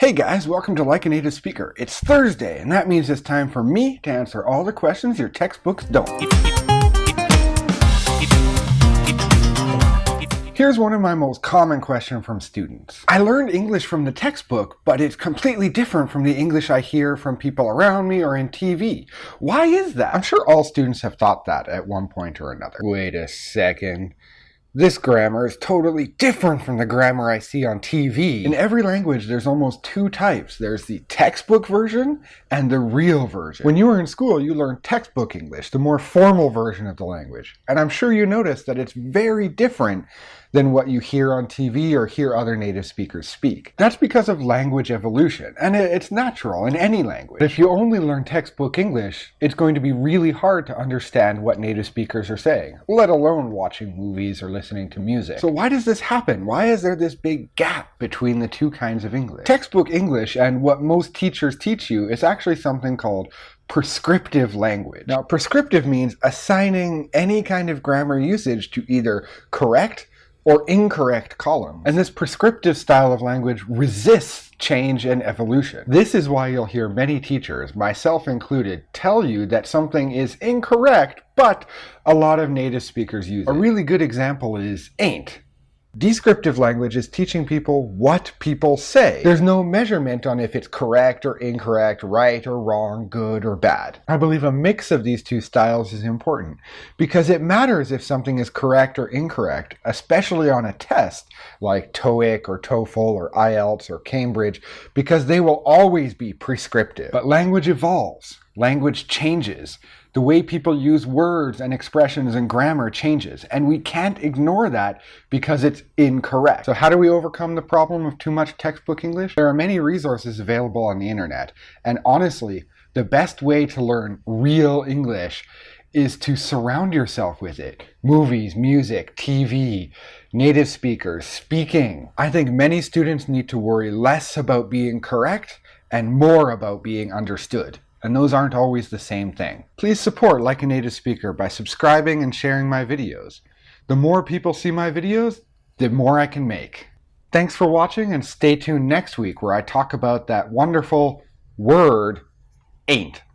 Hey guys, welcome to Like a Native Speaker. It's Thursday, and that means it's time for me to answer all the questions your textbooks don't. Here's one of my most common questions from students. I learned English from the textbook, but it's completely different from the English I hear from people around me or in TV. Why is that? I'm sure all students have thought that at one point or another. Wait a second. This grammar is totally different from the grammar I see on TV. In every language, there's almost two types. There's the textbook version and the real version. When you were in school, you learned textbook English, the more formal version of the language. And I'm sure you noticed that it's very different than what you hear on TV or hear other native speakers speak. That's because of language evolution, and it's natural in any language. If you only learn textbook English, it's going to be really hard to understand what native speakers are saying, let alone watching movies or listening to music. So why does this happen? Why is there this big gap between the two kinds of English? Textbook English and what most teachers teach you is actually something called prescriptive language. Now, prescriptive means assigning any kind of grammar usage to either correct or incorrect column. And this prescriptive style of language resists change and evolution. This is why you'll hear many teachers, myself included, tell you that something is incorrect, but a lot of native speakers use it. A really good example is ain't. Descriptive language is teaching people what people say. There's no measurement on if it's correct or incorrect, right or wrong, good or bad. I believe a mix of these two styles is important because it matters if something is correct or incorrect, especially on a test like TOEIC or TOEFL or IELTS or Cambridge, because they will always be prescriptive. But language evolves. Language changes. The way people use words and expressions and grammar changes, and we can't ignore that because it's incorrect. So how do we overcome the problem of too much textbook English? There are many resources available on the internet, and honestly, the best way to learn real English is to surround yourself with it. Movies, music, TV, native speakers, speaking. I think many students need to worry less about being correct and more about being understood. And those aren't always the same thing. Please support Like a Native Speaker by subscribing and sharing my videos. The more people see my videos, the more I can make. Thanks for watching, and stay tuned next week where I talk about that wonderful word, ain't.